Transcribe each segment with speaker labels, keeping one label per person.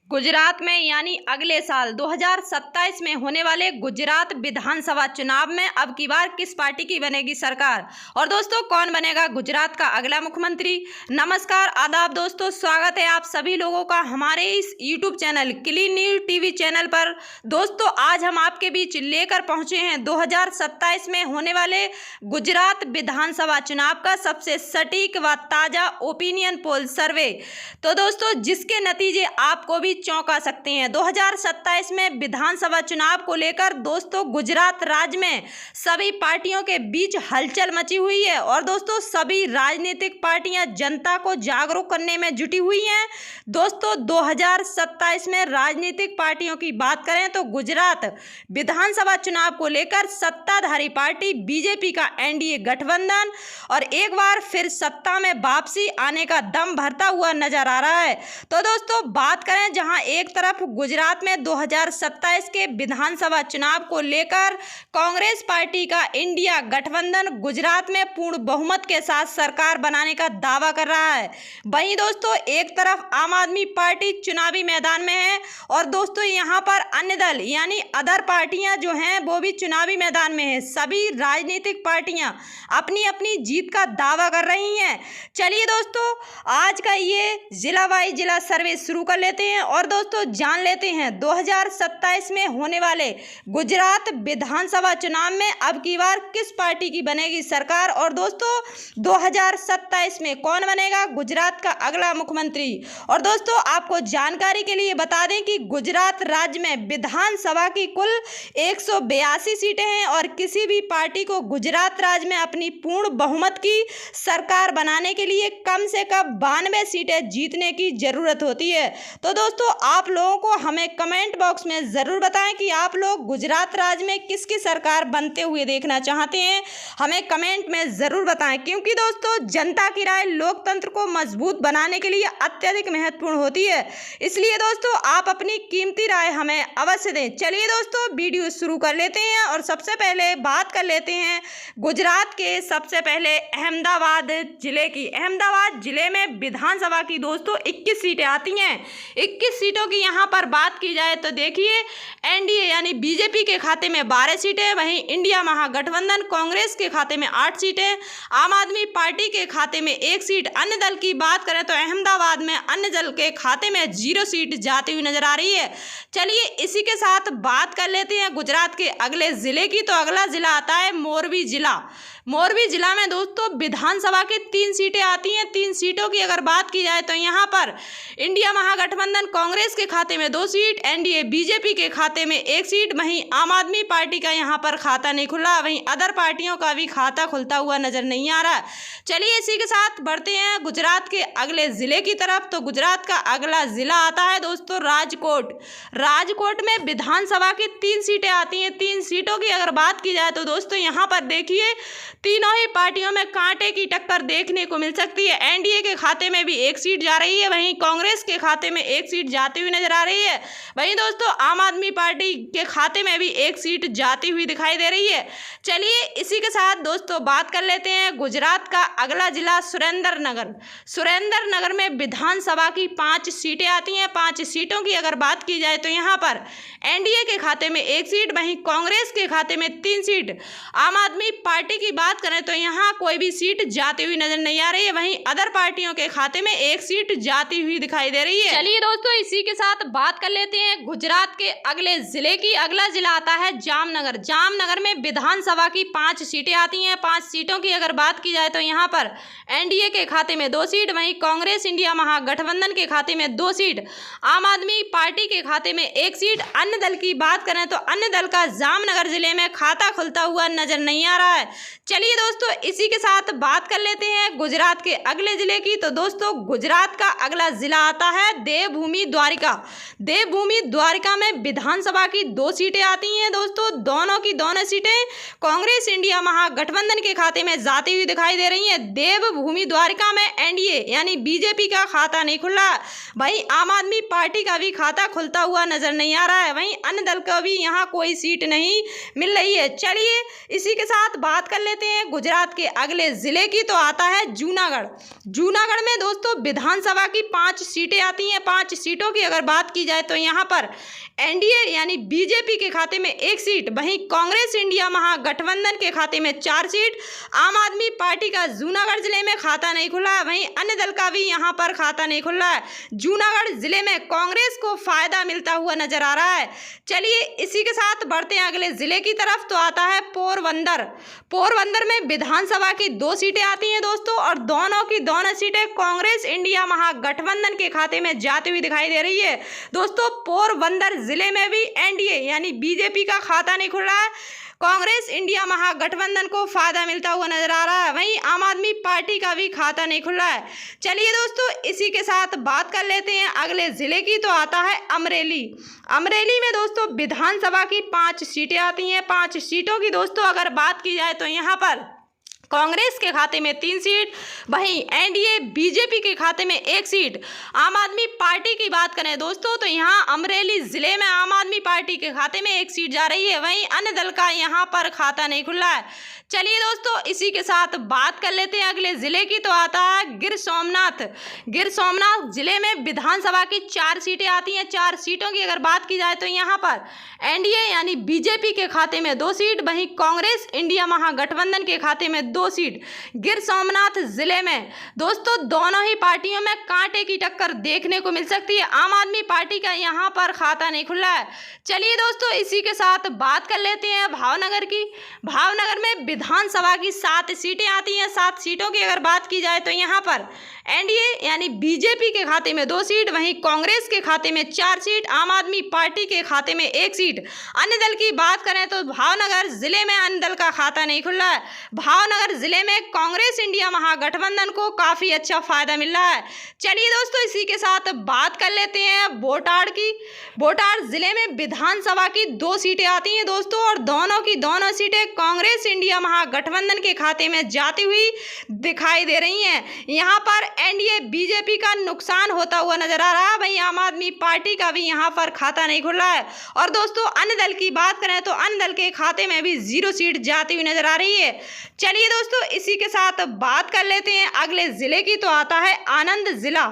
Speaker 1: गुजरात में यानी अगले साल 2027 में होने वाले गुजरात विधानसभा चुनाव में अब की बार किस पार्टी की बनेगी सरकार और दोस्तों कौन बनेगा गुजरात का अगला मुख्यमंत्री। नमस्कार आदाब दोस्तों, स्वागत है आप सभी लोगों का हमारे इस YouTube channel clean news TV channel पर। दोस्तों आज हम आपके बीच लेकर पहुंचे हैं 2027 में होने वाले गुजरात विधानसभा चुनाव का सबसे सटीक व ताज़ा ओपिनियन पोल सर्वे। तो दोस्तों जिसके नतीजे आपको भी चौंका सकते हैं। 2027 में विधानसभा चुनाव को लेकर दोस्तों गुजरात राज्य में सभी पार्टियों के बीच हलचल मची हुई है और दोस्तों सभी राजनीतिक पार्टियां जनता को जागरूक करने में जुटी हुई हैं। दोस्तों 2027 में राजनीतिक पार्टियों की बात करें तो गुजरात विधानसभा चुनाव को लेकर सत्ताधारी पार्टी बीजेपी का एनडीए गठबंधन और एक बार फिर सत्ता में वापसी आने का दम भरता हुआ नजर आ रहा है। तो दोस्तों बात करें जहां एक तरफ गुजरात में 2027 के विधानसभा चुनाव को लेकर कांग्रेस पार्टी का इंडिया गठबंधन गुजरात में पूर्ण बहुमत के साथ सरकार बनाने का दावा कर रहा है, वहीं दोस्तों एक तरफ आम आदमी पार्टी चुनावी मैदान में है और दोस्तों यहां पर अन्य दल यानी अदर पार्टियां जो हैं वो भी चुनावी मैदान में है। सभी राजनीतिक पार्टियां अपनी अपनी जीत का दावा कर रही हैं। चलिए दोस्तों आज का ये जिला वाइज जिला सर्वे शुरू कर लेते हैं और दोस्तों जान लेते हैं 2027 में होने वाले गुजरात विधानसभा चुनाव में अब की बार किस पार्टी की बनेगी सरकार और दोस्तों 2027 में कौन बनेगा गुजरात का अगला मुख्यमंत्री। और दोस्तों आपको जानकारी के लिए बता दें कि गुजरात राज्य में विधानसभा की कुल 182 सीटें हैं और किसी भी पार्टी को गुजरात राज्य में अपनी पूर्ण बहुमत की सरकार बनाने के लिए कम से कम 92 सीटें जीतने की जरूरत होती है। तो दोस्तों आप लोगों को हमें कमेंट बॉक्स में ज़रूर बताएं कि आप लोग गुजरात राज्य में किसकी सरकार बनते हुए देखना चाहते हैं, हमें कमेंट में ज़रूर बताएं क्योंकि दोस्तों जनता की राय लोकतंत्र को मजबूत बनाने के लिए अत्यधिक महत्वपूर्ण होती है। इसलिए दोस्तों आप अपनी कीमती राय हमें अवश्य दें। चलिए दोस्तों वीडियो शुरू कर लेते हैं और सबसे पहले बात कर लेते हैं गुजरात के सबसे पहले अहमदाबाद जिले की। अहमदाबाद जिले में विधानसभा की दोस्तों 21 सीटें आती हैं। 21 सीटों की यहाँ पर बात की जाए तो देखिए एनडीए यानी बीजेपी के खाते में 12 सीटें, वहीं इंडिया महागठबंधन कांग्रेस के खाते में 8 सीटें, आम आदमी पार्टी के खाते में 1 सीट। अन्य दल की बात करें तो अहमदाबाद में अन्य दल के खाते में 0 सीट जाती हुई नजर आ रही है। चलिए इसी के साथ बात कर लेते हैं गुजरात के अगले जिले की। तो अगला जिला आता है मोरबी जिला। मोरबी जिला में दोस्तों विधानसभा की 3 सीटें आती हैं। 3 सीटों की अगर बात की जाए तो यहाँ पर इंडिया महागठबंधन कांग्रेस के खाते में 2 सीट, एनडीए बीजेपी के खाते में 1 सीट, वहीं आम आदमी पार्टी का यहाँ पर खाता नहीं खुला, वहीं अदर पार्टियों का भी खाता खुलता हुआ नजर नहीं आ रहा। चलिए इसी के साथ बढ़ते हैं गुजरात के अगले जिले की तरफ। तो गुजरात का अगला जिला आता है दोस्तों राजकोट। राजकोट में विधानसभा की 3 सीटें आती हैं। 3 सीटों की अगर बात की जाए तो दोस्तों यहाँ पर देखिए तीनों ही पार्टियों में कांटे की टक्कर देखने को मिल सकती है। एनडीए के खाते में भी 1 सीट जा रही है, वहीं कांग्रेस के खाते में 1 सीट जाती हुई नजर आ रही है, वहीं दोस्तों आम आदमी पार्टी के खाते में भी 1 सीट जाती हुई दिखाई दे रही है। चलिए इसी के साथ दोस्तों बात कर लेते हैं गुजरात का अगला जिला सुरेंद्रनगर। सुरेंद्रनगर में विधानसभा की 5 सीटें आती हैं। 5 सीटों की अगर बात की जाए तो यहाँ पर एनडीए के खाते में 1 सीट, वहीं कांग्रेस के खाते में 3 सीट, आम आदमी पार्टी की बात करें तो यहाँ कोई भी सीट जाती हुई नजर नहीं आ रही है, वहीं अदर पार्टियों के खाते में 1 सीट जाती हुई दिखाई दे रही है। चलिए दोस्तों इसी के साथ बात कर लेते हैं गुजरात के अगले जिले की। अगला जिला आता है जामनगर। जामनगर में विधानसभा की 5 सीटें आती हैं। 5 सीटों की अगर बात की जाए तो यहाँ पर एनडीए के खाते में 2 सीट, वहीं कांग्रेस इंडिया महागठबंधन के खाते में 2 सीट, आम आदमी पार्टी के खाते में 1 सीट। अन्य दल की बात करें तो अन्य दल का जामनगर जिले में खाता खुलता हुआ नजर नहीं आ रहा है। चलिए दोस्तों इसी के साथ बात कर लेते हैं गुजरात के अगले जिले की। तो दोस्तों गुजरात का अगला जिला आता है देवभूमि द्वारिका। देवभूमि द्वारिका में विधानसभा की 2 सीटें आती हैं। दोस्तों दोनों की दोनों सीटें कांग्रेस इंडिया महागठबंधन के खाते में जाती हुई दिखाई दे रही हैं। देवभूमि द्वारिका में एनडीए यानी बीजेपी का खाता नहीं खुला, वहीं आम आदमी पार्टी का भी खाता खुलता हुआ नजर नहीं आ रहा है, वहीं अन्य दल को भी यहाँ कोई सीट नहीं मिल रही है। चलिए इसी के साथ बात कर लेते लेते हैं गुजरात के अगले जिले की, तो आता है जूनागढ़। जूनागढ़ में दोस्तों विधानसभा की 5 सीटें आती हैं। 5 सीटों की अगर बात की जाए तो यहाँ पर एनडीए यानी बीजेपी के खाते में 1 सीट, वहीं कांग्रेस इंडिया महागठबंधन के खाते में 4 सीट। आम आदमी पार्टी का जूनागढ़ जिले में खाता नहीं खुला है, वहीं अन्य दल का भी यहाँ पर खाता नहीं खुल रहा है। जूनागढ़ जिले में कांग्रेस को फायदा मिलता हुआ नजर आ रहा है। चलिए इसी के साथ बढ़ते हैं अगले जिले की तरफ, तो आता है पोरबंदर। पोरबंदर में विधानसभा की 2 सीटें आती हैं दोस्तों, और दोनों की दोनों सीटें कांग्रेस इंडिया महागठबंधन के खाते में जाती हुई दिखाई दे रही है। दोस्तों पोरबंदर जिले में भी एनडीए यानी बीजेपी का खाता नहीं खुल रहा है, कांग्रेस इंडिया महागठबंधन को फायदा मिलता हुआ नजर आ रहा है, वहीं आम आदमी पार्टी का भी खाता नहीं खुल रहा है। चलिए दोस्तों इसी के साथ बात कर लेते हैं अगले जिले की, तो आता है अमरेली। अमरेली में दोस्तों विधानसभा की 5 सीटें आती हैं। 5 सीटों की दोस्तों अगर बात की जाए तो यहाँ पर कांग्रेस के खाते में 3 सीट, वहीं एनडीए बीजेपी के खाते में 1 सीट। आम आदमी पार्टी की बात करें दोस्तों तो यहाँ अमरेली जिले में आम आदमी पार्टी के खाते में 1 सीट जा रही है, वहीं अन्य दल का यहाँ पर खाता नहीं खुला है। चलिए दोस्तों इसी के साथ बात कर लेते हैं अगले जिले की, तो आता है गिर सोमनाथ। गिर सोमनाथ जिले में विधानसभा की 4 सीटें आती हैं। 4 सीटों की अगर बात की जाए तो यहाँ पर एनडीए यानी बीजेपी के खाते में 2 सीट, वहीं कांग्रेस इंडिया महागठबंधन के खाते में 2 सीट। गिर सोमनाथ जिले में दोस्तों दोनों ही पार्टियों में कांटे की टक्कर देखने को मिल सकती है। आम आदमी पार्टी का यहाँ पर खाता नहीं खुला है। चलिए दोस्तों इसी के साथ बात कर लेते हैं भावनगर की। भावनगर में विधानसभा की 7 सीटें आती हैं। 7 सीटों की अगर बात की जाए तो यहाँ पर एनडीए यानी बीजेपी के खाते में 2 सीट, वहीं कांग्रेस के खाते में 4 सीट, आम आदमी पार्टी के खाते में 1 सीट। अन्य दल की बात करें तो भावनगर जिले में अन्य दल का खाता नहीं खुल रहा है। भावनगर जिले में कांग्रेस इंडिया महागठबंधन को काफी अच्छा फायदा मिल रहा है। चलिए दोस्तों इसी के साथ बात कर लेते हैं बोटाड़ की। बोटाड़ जिले में विधानसभा की 2 सीटें आती हैं दोस्तों, और दोनों की दोनों सीटें कांग्रेस इंडिया महागठबंधन के खाते में जाती हुई दिखाई दे रही हैं। यहाँ पर एनडीए बीजेपी का नुकसान होता हुआ नजर आ रहा है, वहीं आम आदमी पार्टी का भी यहाँ पर खाता नहीं खुल रहा है। और दोस्तों अन्य दल की बात करें तो अन्य दल के खाते में भी 0 सीट जाती हुई नजर आ रही है। चलिए दोस्तों इसी के साथ बात कर लेते हैं अगले जिले की, तो आता है आनंद जिला।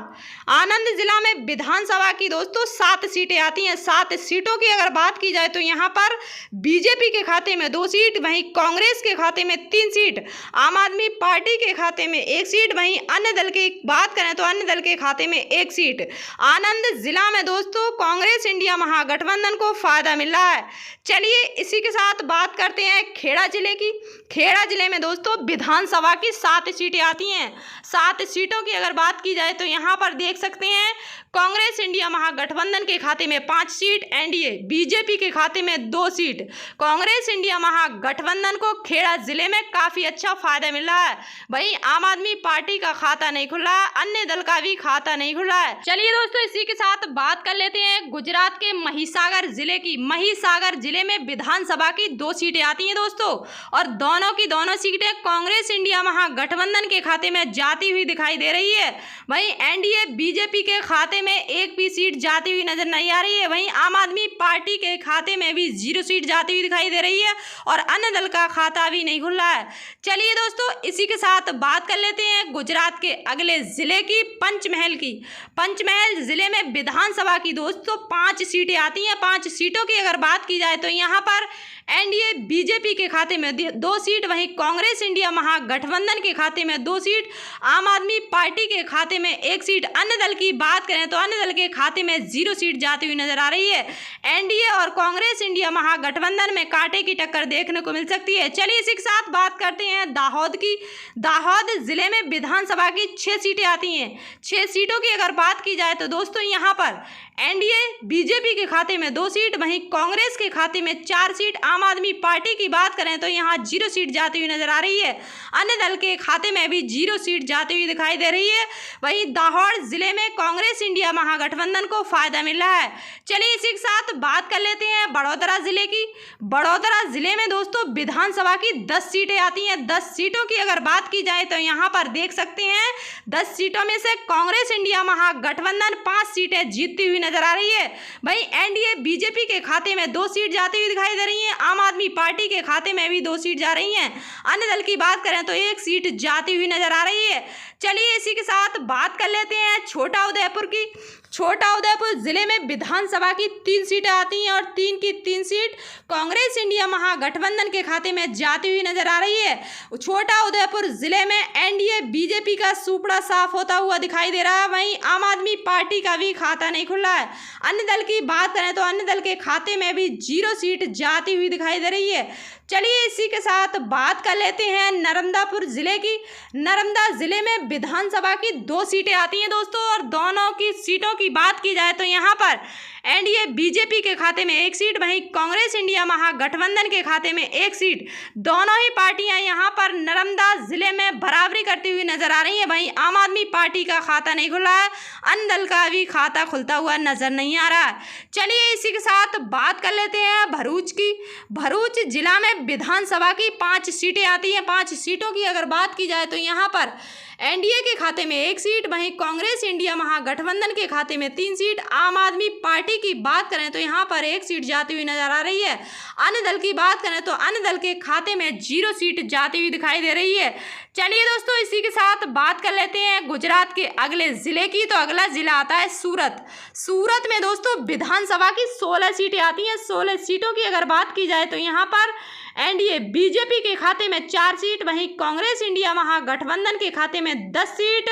Speaker 1: आनंद जिला में विधानसभा की दोस्तों 7 सीटें आती हैं। 7 सीटों की अगर बात की जाए तो यहाँ पर बीजेपी के खाते में 2 सीट, वहीं कांग्रेस के खाते में 3 सीट, आम आदमी पार्टी के खाते में 1 सीट, वहीं अन्य दल की बात करें तो अन्य दल के खाते में 1 सीट। आनंद जिला में दोस्तों कांग्रेस इंडिया महागठबंधन को फायदा मिल रहा है। चलिए इसी के साथ बात करते हैं खेड़ा जिले की। खेड़ा जिले में दोस्तों विधानसभा की 7 सीटें आती हैं। 7 सीटों की अगर बात की जाए तो यहाँ पर देख सकते हैं कांग्रेस इंडिया महागठबंधन के खाते में 5 सीट, एनडीए बीजेपी के खाते में 2 सीट। कांग्रेस इंडिया महागठबंधन को खेड़ा जिले में काफी अच्छा फायदा मिल रहा है, वहीं आम आदमी पार्टी का खाता नहीं खुल रहा है, अन्य दल का भी खाता नहीं खुल रहा है। चलिए दोस्तों इसी के साथ बात कर लेते हैं गुजरात के महिसागर जिले की। महिसागर जिले में विधानसभा की 2 सीटें आती हैं दोस्तों, और दोनों की दोनों सीटें कांग्रेस इंडिया महागठबंधन के खाते में जाती हुई दिखाई दे रही है, वहीं एनडीए बीजेपी के खाते में 1 भी सीट जाती हुई नजर नहीं आ रही है, वहीं आम आदमी पार्टी के खाते में भी 0 सीट जाती हुई दिखाई दे रही है, और अन्य दल का खाता भी नहीं खुल रहा है। चलिए दोस्तों इसी के साथ बात कर लेते हैं गुजरात के अगले जिले की, पंचमहल की। पंचमहल जिले में विधानसभा की दोस्तों 5 सीटें आती हैं। 5 सीटों की अगर बात की जाए तो यहाँ पर एनडीए बीजेपी के खाते में 2 सीट, वहीं कांग्रेस इंडिया महागठबंधन के खाते में 2 सीट, आम आदमी पार्टी के खाते में 1 सीट। अन्य दल की बात करें तो अन्य दल के खाते में 0 सीट जाती हुई नजर आ रही है। एनडीए और कांग्रेस इंडिया महागठबंधन में कांटे की टक्कर देखने को मिल सकती है। चलिए इसी के साथ बात करते हैं दाहोद की। दाहोद जिले में विधानसभा की 6 सीटें आती हैं। 6 सीटों की अगर बात की जाए तो दोस्तों यहाँ पर एनडीए बीजेपी के खाते में 2 सीट, वहीं कांग्रेस के खाते में 4 सीट, आम आदमी पार्टी की बात करें तो यहाँ 0 सीट जाती हुई नजर आ रही है, अन्य दल के खाते में भी 0 सीट जाती हुई दिखाई दे रही है, वहीं दाहोद जिले में कांग्रेस इंडिया महागठबंधन को फायदा मिल रहा है। चलिए इसी के साथ बात कर लेते हैं बड़ोदरा जिले की। बड़ोदरा जिले में दोस्तों विधानसभा की 10 सीटें आती हैं। 10 सीटों की अगर बात की जाए तो यहाँ पर देख सकते हैं 10 सीटों में से कांग्रेस इंडिया महागठबंधन 5 सीटें जीतती हुई नजर आ रही है, वहीं एनडीए बीजेपी के खाते में 2 सीट जाती हुई दिखाई दे रही है, आम आदमी पार्टी के खाते में भी 2 सीट जा रही हैं। अन्य दल की बात करें तो 1 सीट जाती हुई नजर आ रही है। चलिए इसी के साथ बात कर लेते हैं छोटा उदयपुर की। छोटा उदयपुर जिले में विधानसभा की 3 सीटें आती हैं और 3 की 3 सीट कांग्रेस इंडिया महागठबंधन के खाते में जाती हुई नजर आ रही है। छोटा उदयपुर जिले में एनडीए बीजेपी का सुपड़ा साफ होता हुआ दिखाई दे रहा है। वहीं आम आदमी पार्टी का भी खाता नहीं खुल रहा है। अन्य दल की बात करें तो अन्य दल के खाते में भी 0 सीट जाती हुई दिखाई दे रही है। चलिए इसी के साथ बात कर लेते हैं नर्मदापुर जिले की। नर्मदा जिले में विधानसभा की 2 सीटें आती हैं दोस्तों, और दोनों की सीटों की बात की जाए तो यहाँ पर एनडीए बीजेपी के खाते में 1 सीट, वहीं कांग्रेस इंडिया महागठबंधन के खाते में 1 सीट। दोनों ही पार्टियां यहाँ पर नर्मदा जिले में बराबरी करती हुई नजर आ रही है। वहीं आम आदमी पार्टी का खाता नहीं खुला है, अन्य दल का भी खाता खुलता हुआ नजर नहीं आ रहा है। चलिए इसी के साथ बात कर लेते हैं भरूच की। भरूच जिला में विधानसभा की 5 सीटें आती हैं। 5 सीटों की अगर बात की जाए तो यहाँ पर एनडीए के खाते में 1 सीट, वहीं कांग्रेस इंडिया महागठबंधन के खाते में 3 सीट। आम आदमी पार्टी की बात करें तो यहाँ पर 1 सीट जाती हुई नजर आ रही है। अन्य दल की बात करें तो अन्य दल के खाते में 0 सीट जाती हुई दिखाई दे रही है। चलिए दोस्तों इसी के साथ बात कर लेते हैं गुजरात के अगले जिले की। तो अगला जिला आता है सूरत। सूरत में दोस्तों विधानसभा की 16 सीटें आती हैं। 16 सीटों की अगर बात की जाए तो यहाँ पर एनडीए बीजेपी के खाते में 4 सीट, वहीं कांग्रेस इंडिया महागठबंधन के खाते में 10 सीट,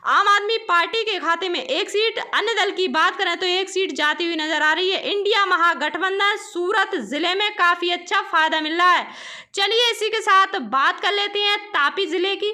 Speaker 1: आम आदमी पार्टी के खाते में 1 सीट। अन्य दल की बात करें तो 1 सीट जाती हुई नजर आ रही है। इंडिया महागठबंधन सूरत जिले में काफी अच्छा फायदा मिल रहा है। चलिए इसी के साथ बात कर लेते हैं तापी जिले की।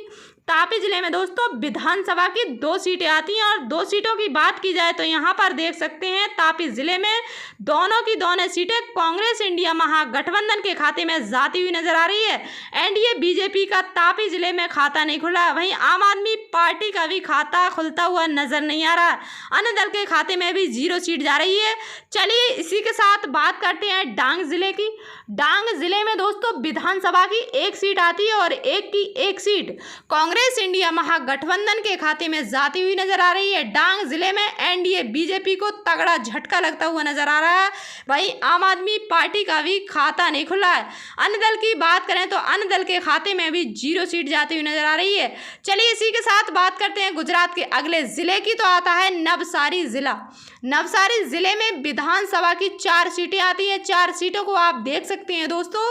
Speaker 1: तापी जिले में दोस्तों विधानसभा की 2 सीटें आती हैं, और 2 सीटों की बात की जाए तो यहाँ पर देख सकते हैं तापी जिले में दोनों की दोनों सीटें कांग्रेस इंडिया महागठबंधन के खाते में जाती हुई नजर आ रही है। एनडीए बीजेपी का तापी जिले में खाता नहीं खुला है, वहीं आम आदमी पार्टी का भी खाता खुलता हुआ नजर नहीं आ रहा। अन्य दल के खाते में भी 0 सीट जा रही है। चलिए इसी के साथ बात करते हैं डांग जिले की। डांग जिले में दोस्तों विधानसभा की 1 सीट आती है और 1 की 1 सीट कांग्रेस इंडिया महागठबंधन के खाते में जाती हुई नजर आ रही है। डांग जिले में एनडीए बीजेपी को तगड़ा झटका लगता हुआ नजर आ रहा है। वहीं आम आदमी पार्टी का भी खाता नहीं खुला है। अन्य दल की बात करें तो अन्य दल के खाते में भी 0 सीट जाती हुई नजर आ रही है। चलिए इसी के साथ बात करते हैं गुजरात के अगले जिले की। तो आता है नवसारी जिला। नवसारी जिले में विधानसभा की 4 सीटें आती हैं। 4 सीटों को आप देख सकते हैं दोस्तों।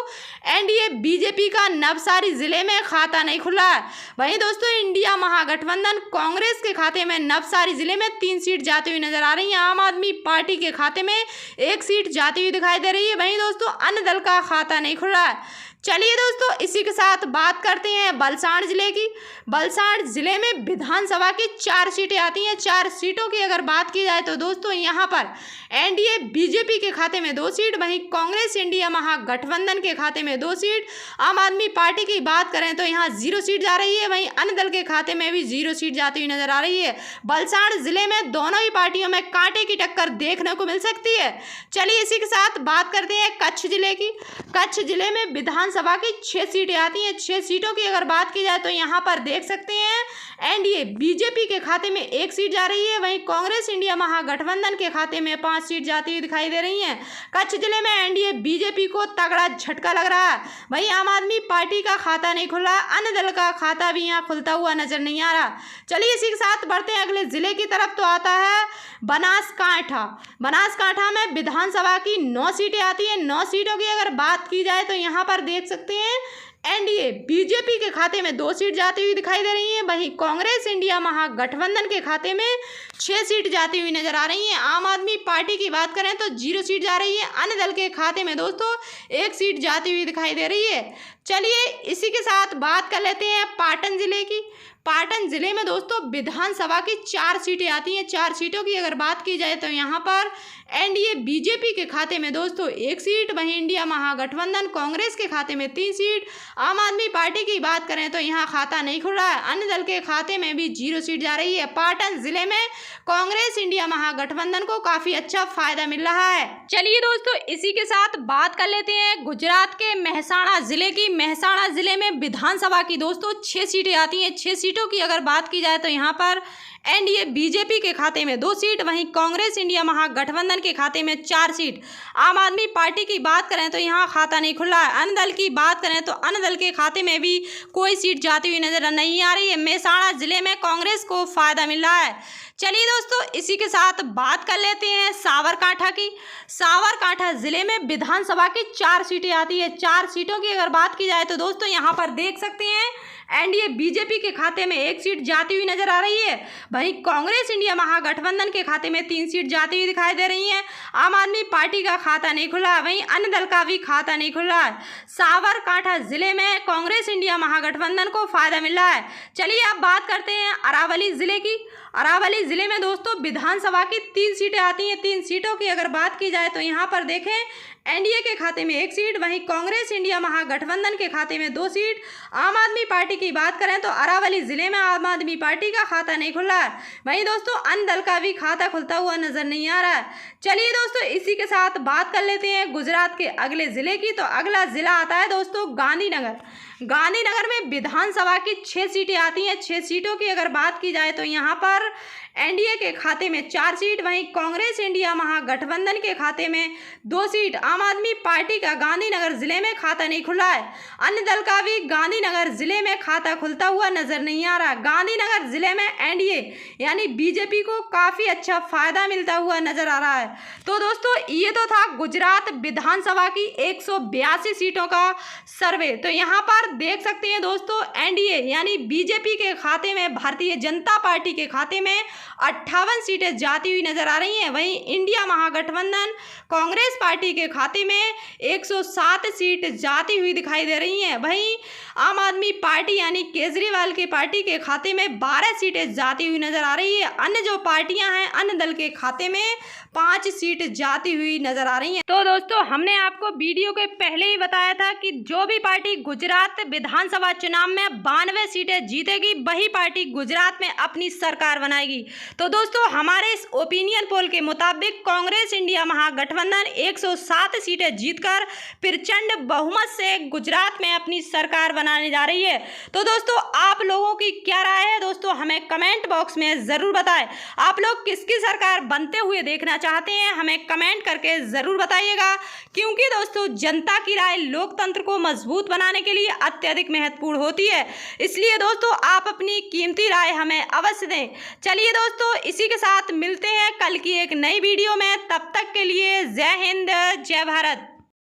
Speaker 1: एनडीए बीजेपी का नवसारी जिले में खाता नहीं खुला है। वहीं दोस्तों इंडिया महागठबंधन कांग्रेस के खाते में नवसारी जिले में 3 सीट जाती हुई नजर आ रही है। आम आदमी पार्टी के खाते में 1 सीट जाती हुई दिखाई दे रही है। वहीं दोस्तों अन्य दल का खाता नहीं खुला है। चलिए दोस्तों इसी के साथ बात करते हैं वलसाड़ जिले की। वलसाड़ जिले में विधानसभा की 4 सीटें आती हैं। 4 सीटों की अगर बात की जाए तो दोस्तों यहाँ पर एनडीए बीजेपी के खाते में 2 सीट, वहीं कांग्रेस इंडिया महागठबंधन के खाते में 2 सीट। आम आदमी पार्टी की बात करें तो यहाँ 0 सीट जा रही है। वहीं अन्य दल के खाते में भी 0 सीट जाती हुई नजर आ रही है। वलसाड़ जिले में दोनों ही पार्टियों में कांटे की टक्कर देखने को मिल सकती है। चलिए इसी के साथ बात करते हैं कच्छ जिले की। कच्छ जिले में विधानसभा की 6 सीटें आती हैं। 6 सीटों की अगर बात की जाए तो यहाँ पर देख सकते हैं एनडीए बीजेपी के खाते में 1 सीट जा रही है। वहीं कांग्रेस इंडिया महागठबंधन के खाते में 5 सीट जाती हुई दिखाई दे रही हैं। कच्छ जिले में एनडीए बीजेपी को तगड़ा झटका लग रहा है। वहीं आम आदमी पार्टी का खाता नहीं खुला, अन्य दल का खाता भी यहाँ खुलता हुआ नजर नहीं आ रहा। चलिए इसी के साथ बढ़ते हैं अगले जिले की तरफ। तो आता है बनासकांठा। बनासकांठा में विधानसभा की 9 सीटें आती हैं। 9 सीटों की अगर बात की जाए तो यहाँ पर देख सकते हैं एनडीए बीजेपी के खाते में 2 सीट जाती हुई दिखाई दे रही हैं। वहीं कांग्रेस इंडिया महागठबंधन के खाते में 6 सीट जाती हुई नजर आ रही हैं। आम आदमी पार्टी की बात करें तो 0 सीट जा रही है। अन्य दल के खाते में दोस्तों 1 सीट जाती हुई दिखाई दे रही है। चलिए इसी के साथ बात कर लेते हैं पाटन जिले की। पाटन जिले में दोस्तों विधानसभा की 4 सीटें आती हैं। 4 सीटों की अगर बात की जाए तो यहाँ पर एनडीए बीजेपी के खाते में दोस्तों 1 सीट, वहीं इंडिया महागठबंधन कांग्रेस के खाते में 3 सीट। आम आदमी पार्टी की बात करें तो यहाँ खाता नहीं खुल रहा है। अन्य दल के खाते में भी 0 सीट जा रही है। पाटन जिले में कांग्रेस इंडिया महागठबंधन को काफी अच्छा फायदा मिल रहा है। चलिए दोस्तों इसी के साथ बात कर लेते हैं गुजरात के मेहसाणा जिले की। मेहसाणा जिले में विधानसभा की दोस्तों 6 सीटें आती हैं। 6 सीटों सीटों की अगर बात की जाए तो यहाँ पर एनडीए बीजेपी के खाते में 2 सीट, वहीं कांग्रेस इंडिया महागठबंधन के खाते में 4 सीट। आम आदमी पार्टी की बात करें तो यहाँ खाता नहीं खुला है। अन्य दल की बात करें तो अन्य दल के खाते में भी कोई सीट जाती हुई नजर नहीं आ रही है। मेहसाणा जिले में कांग्रेस को फायदा मिल रहा है। चलिए दोस्तों, इसी के साथ बात कर लेते हैं साबरकांठा की। साबरकांठा जिले में विधानसभा की 4 सीटें आती है। 4 सीटों की अगर बात की जाए तो दोस्तों यहाँ पर देख सकते हैं एनडीए बीजेपी के खाते में 1 सीट जाती हुई नजर आ रही है। वहीं कांग्रेस इंडिया महागठबंधन के खाते में 3 सीट जाती हुई दिखाई दे रही हैं। आम आदमी पार्टी का खाता नहीं खुला, वहीं अन्य दल का भी खाता नहीं खुला है। साबरकांठा जिले में कांग्रेस इंडिया महागठबंधन को फायदा मिल रहा है। चलिए अब बात करते हैं अरावली जिले की। अरावली जिले में दोस्तों विधानसभा की 3 सीटें आती हैं। 3 सीटों की अगर बात की जाए तो यहाँ पर देखें एनडीए के खाते में 1 सीट, वहीं कांग्रेस इंडिया महागठबंधन के खाते में 2 सीट। आम आदमी पार्टी की बात करें तो अरावली जिले में आम आदमी पार्टी का खाता नहीं खुला है। वहीं दोस्तों अन्य दल का भी खाता खुलता हुआ नजर नहीं आ रहा है। चलिए दोस्तों, इसी के साथ बात कर लेते हैं गुजरात के अगले जिले की। तो अगला जिला आता है दोस्तों गांधीनगर। गांधीनगर में विधानसभा की 6 सीटें आती हैं। 6 सीटों की अगर बात की जाए तो यहाँ पर एनडीए के खाते में 4 सीट, वहीं कांग्रेस इंडिया महागठबंधन के खाते में 2 सीट। आम आदमी पार्टी का गांधीनगर जिले में खाता नहीं खुला है। अन्य दल का भी गांधीनगर जिले में खाता खुलता हुआ नजर नहीं आ रहा। गांधीनगर जिले में एनडीए यानी बीजेपी को काफी अच्छा फायदा मिलता हुआ नजर आ रहा है। तो दोस्तों ये तो था गुजरात विधानसभा की 182 सीटों का सर्वे। तो यहाँ पर देख सकते हैं दोस्तों एनडीए यानी बीजेपी के खाते में, भारतीय जनता पार्टी के खाते में 58 सीटें जाती हुई नजर आ रही हैं। वहीं इंडिया महागठबंधन कांग्रेस पार्टी के खाते में 107 सीट जाती हुई दिखाई दे रही हैं। वहीं आम आदमी पार्टी यानी केजरीवाल की पार्टी के खाते में 12 सीटें जाती हुई नजर आ रही है। अन्य जो पार्टियां हैं अन्य दल के खाते में 5 सीट जाती हुई नजर आ रही हैं। तो दोस्तों हमने आपको वीडियो के पहले ही बताया था कि जो भी पार्टी गुजरात विधानसभा चुनाव में 92 सीटें जीतेगी वही पार्टी गुजरात में अपनी सरकार बनाएगी। तो दोस्तों हमारे इस ओपिनियन पोल के मुताबिक कांग्रेस इंडिया महागठबंधन 107 सीटें जीतकर प्रचंड बहुमत से गुजरात में अपनी सरकार बनाने जा रही है। तो दोस्तों आप लोगों की क्या राय है दोस्तों, हमें कमेंट बॉक्स में ज़रूर बताएं। आप लोग किसकी सरकार बनते हुए देखना चाहते हैं हमें कमेंट करके ज़रूर बताइएगा, क्योंकि दोस्तों जनता की राय लोकतंत्र को मजबूत बनाने के लिए अत्यधिक महत्वपूर्ण होती है। इसलिए दोस्तों आप अपनी कीमती राय हमें अवश्य दें। चलिए दोस्तों इसी के साथ मिलते हैं कल की एक नई वीडियो में। तब तक के लिए जय हिंद, जय भारत।